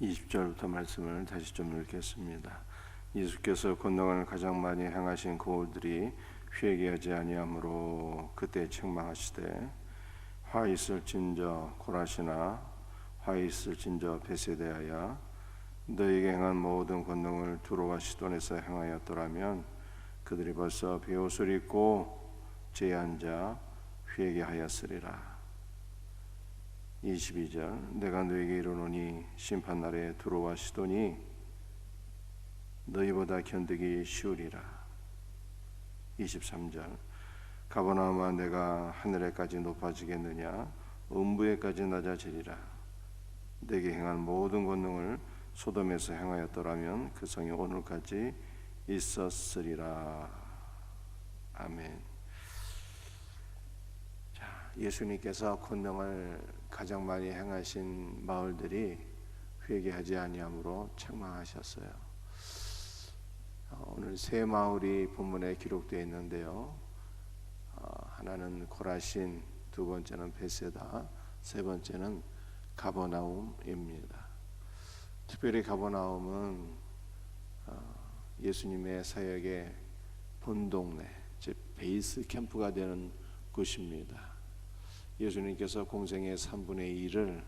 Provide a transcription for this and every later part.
20절부터 말씀을 다시 좀 읽겠습니다. 예수께서 권능을 가장 많이 행하신 고을들이 회개하지 아니하므로 그때 책망하시되 화 있을진저 고라시나 화 있을진저 베세다야 너에게 행한 모든 권능을 두로와 시돈에서 행하였더라면 그들이 벌써 베옷을 입고 제에 앉아 회개하였으리라. 22절 내가 너에게 이르노니 심판날에 두로와 시돈이 너희보다 견디기 쉬우리라. 23절 가버나움아 내가 하늘에까지 높아지겠느냐 음부에까지 낮아지리라. 내게 행한 모든 권능을 소돔에서 행하였더라면 그 성이 오늘까지 있었으리라. 아멘. 자, 예수님께서 권능을 가장 많이 행하신 마을들이 회개하지 아니함으로 책망하셨어요. 오늘 세 마을이 본문에 기록되어 있는데요. 하나는 고라신, 두 번째는 베세다, 세 번째는 가버나움입니다. 특별히 가버나움은 예수님의 사역의 본동네, 즉 베이스 캠프가 되는 곳입니다. 예수님께서 공생의 3분의 1을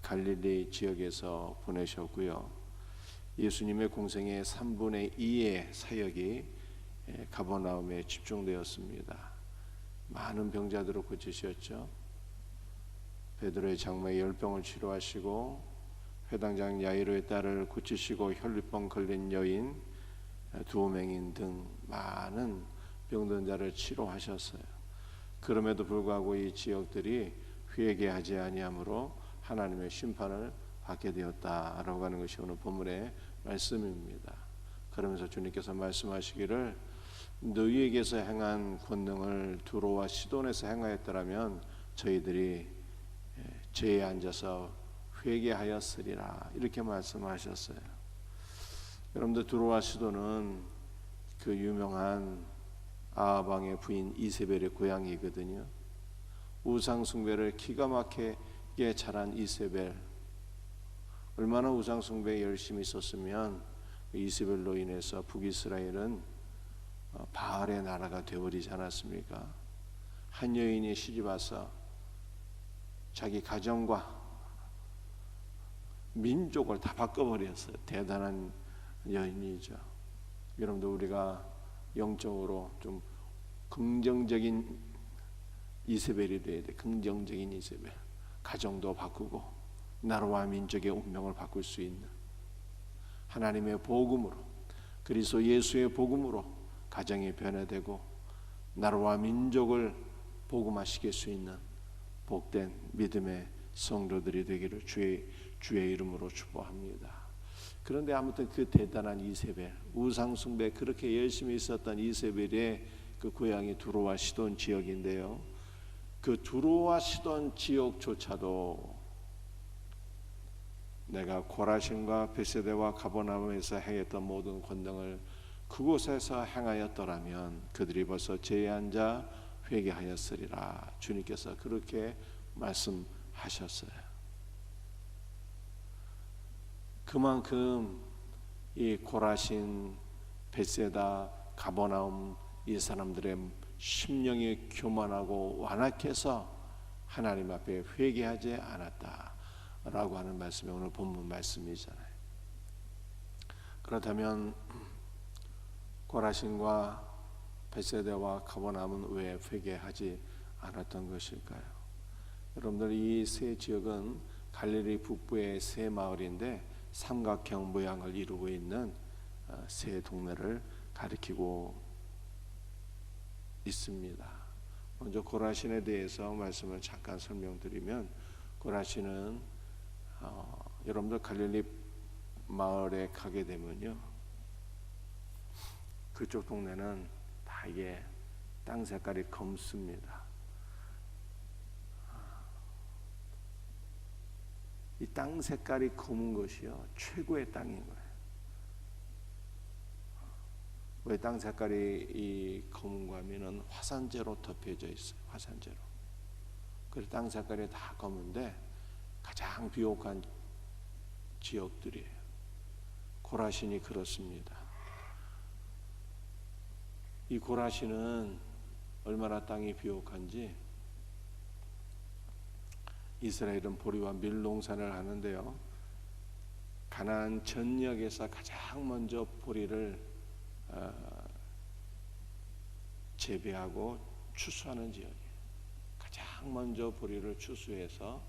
갈릴리 지역에서 보내셨고요. 예수님의 공생의 3분의 2의 사역이 가버나움에 집중되었습니다. 많은 병자들을 고치셨죠. 베드로의 장마에 열병을 치료하시고 회당장 야이로의 딸을 고치시고 혈류병 걸린 여인, 두오맹인 등 많은 병든 자를 치료하셨어요. 그럼에도 불구하고 이 지역들이 회개하지 아니하므로 하나님의 심판을 받게 되었다라고 하는 것이 오늘 본문의 말씀입니다. 그러면서 주님께서 말씀하시기를 너희에게서 행한 권능을 두로와 시돈에서 행하였더라면 저희들이 죄에 앉아서 회개하였으리라 이렇게 말씀하셨어요. 여러분들 두로와 시돈은 그 유명한 아합 왕의 부인 이세벨의 고향이거든요. 우상 숭배를 기가 막히게 잘한 이세벨, 얼마나 우상 숭배에 열심히 있었으면 이세벨로 인해서 북이스라엘은 바알의 나라가 되어버리지 않았습니까? 한 여인이 시집와서 자기 가정과 민족을 다 바꿔버렸어요. 대단한 여인이죠. 여러분들 우리가 영적으로 좀 긍정적인 이세벨이 돼야 돼. 긍정적인 이세벨. 가정도 바꾸고 나라와 민족의 운명을 바꿀 수 있는 하나님의 복음으로, 그리스도 예수의 복음으로 가정이 변화되고 나라와 민족을 복음화시킬 수 있는 복된 믿음의 성도들이 되기를 주의 이름으로 축복합니다. 그런데 아무튼 그 대단한 이세벨, 우상 숭배 그렇게 열심히 있었던 이세벨의 그 고향이 두로와 시돈 지역인데요. 그 두로와 시돈 지역조차도 내가 고라신과 베세다와 가버나움에서 행했던 모든 권능을 그곳에서 행하였더라면 그들이 벌써 제에 앉아 회개하였으리라. 주님께서 그렇게 말씀하셨어요. 그만큼 이 고라신, 베세다, 가버나움 이 사람들의 심령이 교만하고 완악해서 하나님 앞에 회개하지 않았다라고 하는 말씀이 오늘 본문 말씀이잖아요. 그렇다면 고라신과 베세다와 가버나움은 왜 회개하지 않았던 것일까요? 여러분들 이 세 지역은 갈릴리 북부의 세 마을인데 삼각형 모양을 이루고 있는 세 동네를 가리키고 있습니다. 먼저 고라신에 대해서 말씀을 잠깐 설명드리면, 고라신은 여러분들 갈릴리 마을에 가게 되면요, 그쪽 동네는 다 이게 땅 색깔이 검습니다. 이 땅 색깔이 검은 것이요 최고의 땅인 거예요. 왜 땅 색깔이 이 검은가 하면은 화산재로 덮여져 있어요. 화산재로. 그래서 땅 색깔이 다 검은데 가장 비옥한 지역들이에요. 고라신이 그렇습니다. 이 고라신은 얼마나 땅이 비옥한지 이스라엘은 보리와 밀 농사를 하는데요. 가나안 전역에서 가장 먼저 보리를 재배하고 추수하는 지역이에요. 가장 먼저 보리를 추수해서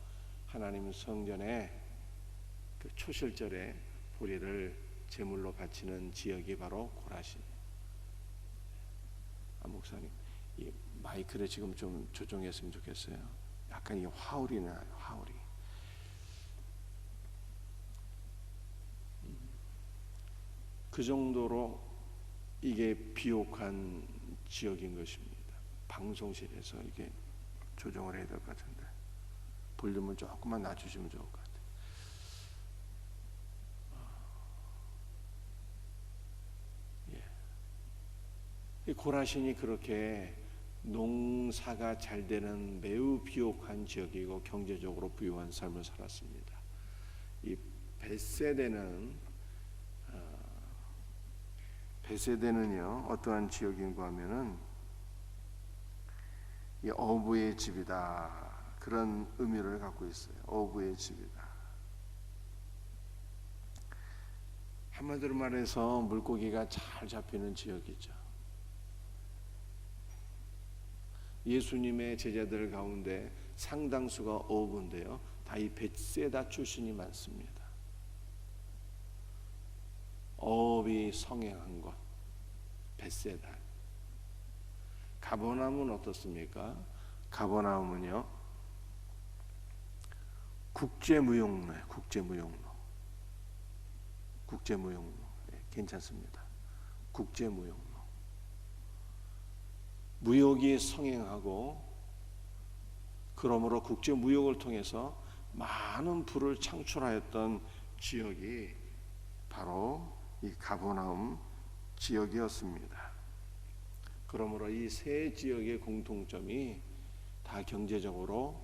하나님 성전에 그 초실절에 보리를 제물로 바치는 지역이 바로 고라신이에요. 목사님, 이 마이크를 지금 좀 조정했으면 좋겠어요. 약간 이 화울이 나요. 화울이. 그 정도로 이게 비옥한 지역인 것입니다. 방송실에서 이게 조정을 해야 될 것 같은데 볼륨을 조금만 낮추시면 좋을 것 같아요. 이 고라신이 그렇게 농사가 잘 되는 매우 비옥한 지역이고 경제적으로 부유한 삶을 살았습니다. 이 베세데는요 어떠한 지역인가 하면은 이 어부의 집이다, 그런 의미를 갖고 있어요. 어부의 집이다. 한마디로 말해서 물고기가 잘 잡히는 지역이죠. 예수님의 제자들 가운데 상당수가 어부인데요, 다 이 벳세다 출신이 많습니다. 어업이 성행한 곳 벳세다. 가버나움은 어떻습니까? 가버나움은요 국제무용로예요. 국제무용로. 네, 괜찮습니다. 국제무용로. 무역이 성행하고 그러므로 국제무역을 통해서 많은 부를 창출하였던 지역이 바로 이 가버나움 지역이었습니다. 그러므로 이 세 지역의 공통점이 다 경제적으로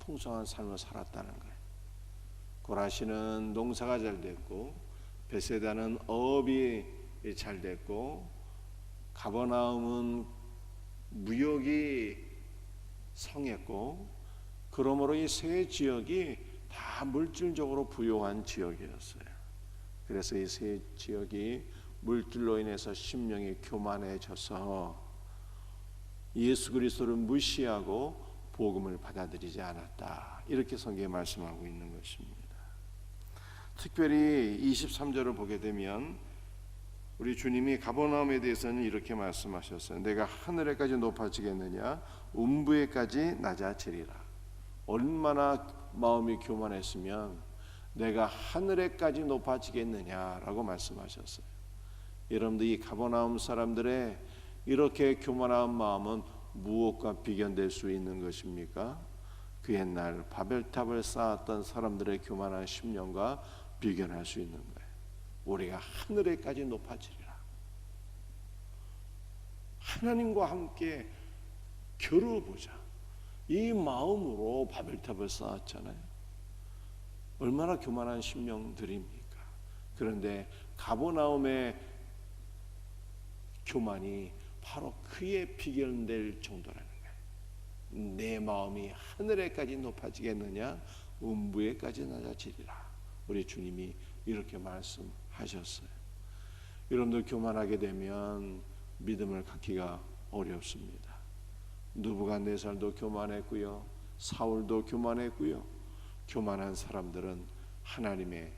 풍성한 삶을 살았다는 거예요. 고라신은 농사가 잘 됐고 베세다는 어업이 잘 됐고 가버나움은 무역이 성했고, 그러므로 이 세 지역이 다 물질적으로 부유한 지역이었어요. 그래서 이 세 지역이 물질로 인해서 심령이 교만해져서 예수 그리스도를 무시하고 복음을 받아들이지 않았다, 이렇게 성경에 말씀하고 있는 것입니다. 특별히 23절을 보게 되면 우리 주님이 가버나움에 대해서는 이렇게 말씀하셨어요. 내가 하늘에까지 높아지겠느냐, 음부에까지 낮아지리라. 얼마나 마음이 교만했으면 내가 하늘에까지 높아지겠느냐라고 말씀하셨어요. 여러분들, 이 가버나움 사람들의 이렇게 교만한 마음은 무엇과 비견될 수 있는 것입니까? 그 옛날 바벨탑을 쌓았던 사람들의 교만한 심령과 비견할 수 있는 거예요. 우리가 하늘에까지 높아지리라. 하나님과 함께 겨루어보자, 이 마음으로 바벨탑을 쌓았잖아요. 얼마나 교만한 심령들입니까? 그런데 가버나움의 교만이 바로 그에 비견될 정도라는 거예요. 내 마음이 하늘에까지 높아지겠느냐, 음부에까지 낮아지리라. 우리 주님이 이렇게 말씀하셨어요. 여러분들, 교만하게 되면 믿음을 갖기가 어렵습니다. 느부갓네살도 교만했고요, 사울도 교만했고요. 교만한 사람들은 하나님의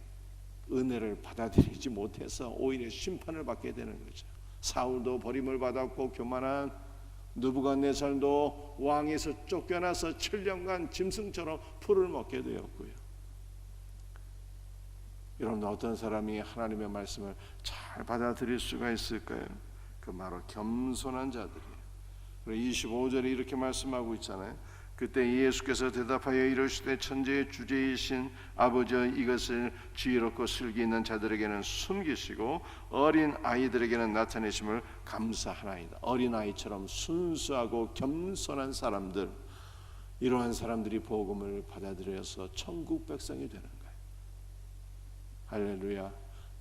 은혜를 받아들이지 못해서 오히려 심판을 받게 되는 거죠. 사울도 버림을 받았고, 교만한 느부갓네살도 왕에서 쫓겨나서 7년간 짐승처럼 풀을 먹게 되었고요. 여러분, 어떤 사람이 하나님의 말씀을 잘 받아들일 수가 있을까요? 그 바로 겸손한 자들이에요. 25절에 이렇게 말씀하고 있잖아요. 그때 예수께서 대답하여 이르시되 천지의 주제이신 아버지여, 이것을 지혜롭고 슬기 있는 자들에게는 숨기시고 어린 아이들에게는 나타내심을 감사하나이다. 어린 아이처럼 순수하고 겸손한 사람들, 이러한 사람들이 복음을 받아들여서 천국 백성이 되는 거예요. 할렐루야.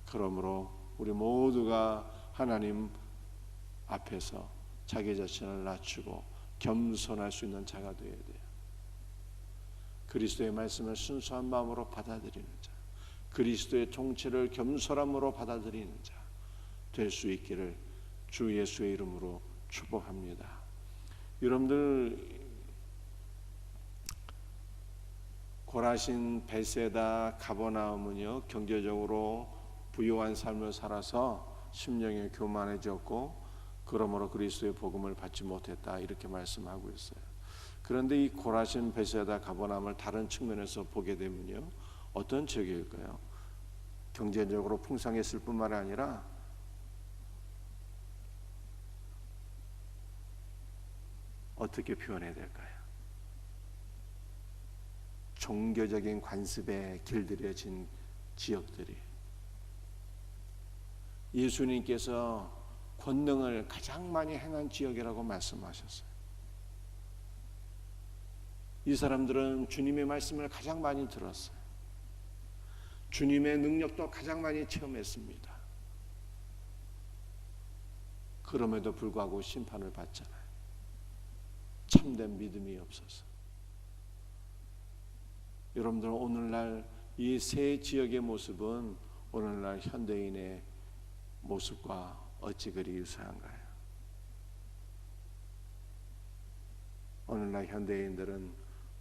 그러므로 우리 모두가 하나님 앞에서 자기 자신을 낮추고 겸손할 수 있는 자가 되어야 돼요. 그리스도의 말씀을 순수한 마음으로 받아들이는 자, 그리스도의 통치를 겸손함으로 받아들이는 자 될 수 있기를 주 예수의 이름으로 축복합니다. 여러분들, 고라신, 베세다, 가버나움은요 경제적으로 부유한 삶을 살아서 심령이 교만해졌고 그러므로 그리스도의 복음을 받지 못했다, 이렇게 말씀하고 있어요. 그런데 이 고라신, 베세다, 가버나움을 다른 측면에서 보게 되면요 어떤 지역일까요? 경제적으로 풍성했을 뿐만 아니라 어떻게 표현해야 될까요? 종교적인 관습에 길들여진 지역들이, 예수님께서 권능을 가장 많이 행한 지역이라고 말씀하셨어요. 이 사람들은 주님의 말씀을 가장 많이 들었어요. 주님의 능력도 가장 많이 체험했습니다. 그럼에도 불구하고 심판을 받잖아요. 참된 믿음이 없어서. 여러분들, 오늘날 이 세 지역의 모습은 오늘날 현대인의 모습과 어찌 그리 유사한가요? 오늘날 현대인들은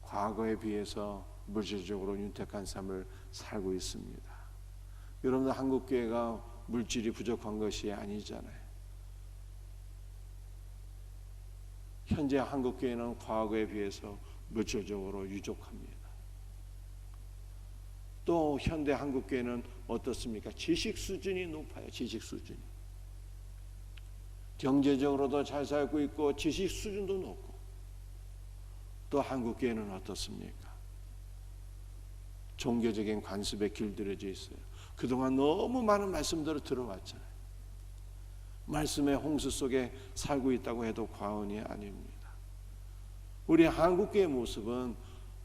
과거에 비해서 물질적으로 윤택한 삶을 살고 있습니다. 여러분들, 한국교회가 물질이 부족한 것이 아니잖아요. 현재 한국교회는 과거에 비해서 물질적으로 유족합니다. 또 현대 한국교회는 어떻습니까? 지식 수준이 높아요. 지식 수준이. 경제적으로도 잘 살고 있고 지식 수준도 높고. 또 한국교회는 어떻습니까? 종교적인 관습에 길들여져 있어요. 그동안 너무 많은 말씀들을 들어왔잖아요. 말씀의 홍수 속에 살고 있다고 해도 과언이 아닙니다. 우리 한국교회의 모습은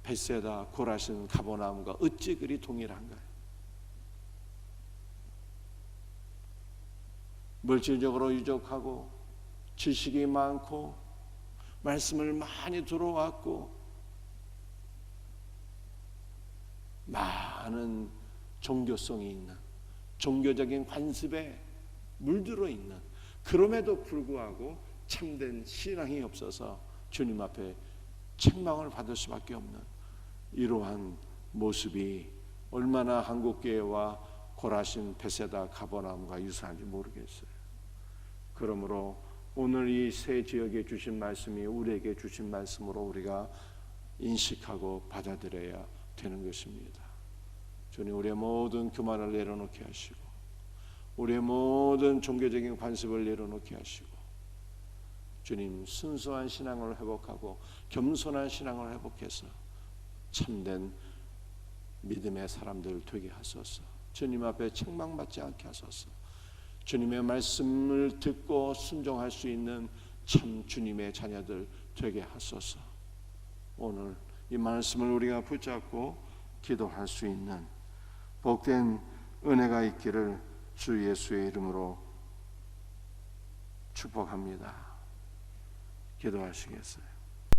베세다, 고라신, 가버나움과 어찌 그리 동일한가요? 물질적으로 유족하고 지식이 많고 말씀을 많이 들어왔고 많은 종교성이 있는, 종교적인 관습에 물들어 있는, 그럼에도 불구하고 참된 신앙이 없어서 주님 앞에 책망을 받을 수밖에 없는 이러한 모습이 얼마나 한국교회와 고라신, 베세다, 가버나움과 유사한지 모르겠어요. 그러므로 오늘 이 세 지역에 주신 말씀이 우리에게 주신 말씀으로 우리가 인식하고 받아들여야 되는 것입니다. 주님, 우리의 모든 교만을 내려놓게 하시고 우리의 모든 종교적인 관습을 내려놓게 하시고 주님, 순수한 신앙을 회복하고 겸손한 신앙을 회복해서 참된 믿음의 사람들 되게 하소서. 주님 앞에 책망받지 않게 하소서. 주님의 말씀을 듣고 순종할 수 있는 참 주님의 자녀들 되게 하소서. 오늘 이 말씀을 우리가 붙잡고 기도할 수 있는 복된 은혜가 있기를 주 예수의 이름으로 축복합니다. 기도하시겠어요?